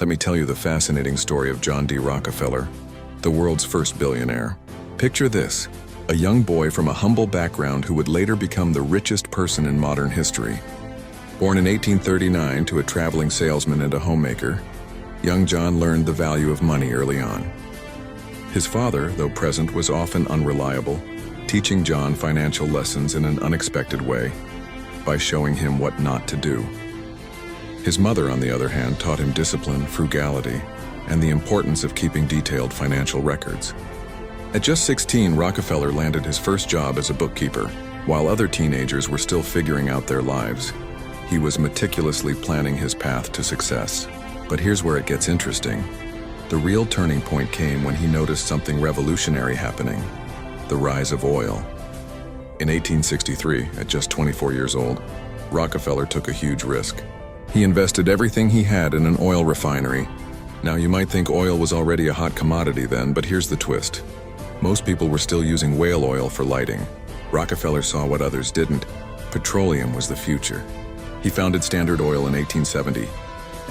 Let me tell you the fascinating story of John D. Rockefeller, the world's first billionaire. Picture this, a young boy from a humble background who would later become the richest person in modern history. Born in 1839 to a traveling salesman and a homemaker, young John learned the value of money early on. His father, though present, was often unreliable, teaching John financial lessons in an unexpected way by showing him what not to do. His mother, on the other hand, taught him discipline, frugality, and the importance of keeping detailed financial records. At just 16, Rockefeller landed his first job as a bookkeeper. While other teenagers were still figuring out their lives, he was meticulously planning his path to success. But here's where it gets interesting. The real turning point came when he noticed something revolutionary happening: the rise of oil. In 1863, at just 24 years old, Rockefeller took a huge risk. He invested everything he had in an oil refinery. Now, you might think oil was already a hot commodity then, but here's the twist. Most people were still using whale oil for lighting. Rockefeller saw what others didn't. Petroleum was the future. He founded Standard Oil in 1870,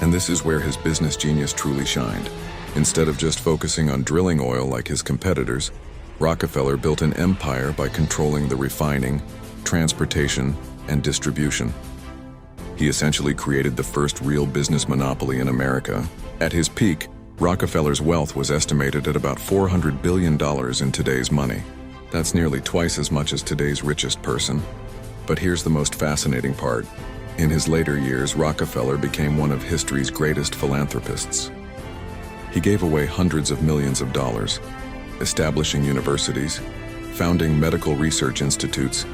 and this is where his business genius truly shined. Instead of just focusing on drilling oil like his competitors, Rockefeller built an empire by controlling the refining, transportation, and distribution. He essentially created the first real business monopoly in America. At his peak, Rockefeller's wealth was estimated at about $400 billion in today's money. That's nearly twice as much as today's richest person. But here's the most fascinating part. In his later years, Rockefeller became one of history's greatest philanthropists. He gave away hundreds of millions of dollars, establishing universities, founding medical research institutes,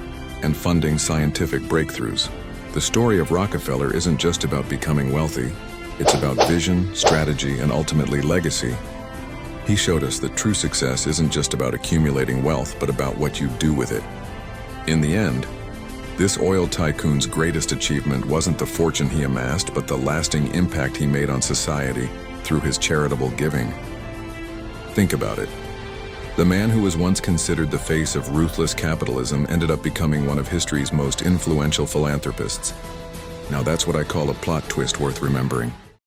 and funding scientific breakthroughs. The story of Rockefeller isn't just about becoming wealthy. It's about vision, strategy, and ultimately legacy. He showed us that true success isn't just about accumulating wealth, but about what you do with it. In the end, this oil tycoon's greatest achievement wasn't the fortune he amassed, but the lasting impact he made on society through his charitable giving. Think about it. The man who was once considered the face of ruthless capitalism ended up becoming one of history's most influential philanthropists. Now that's what I call a plot twist worth remembering.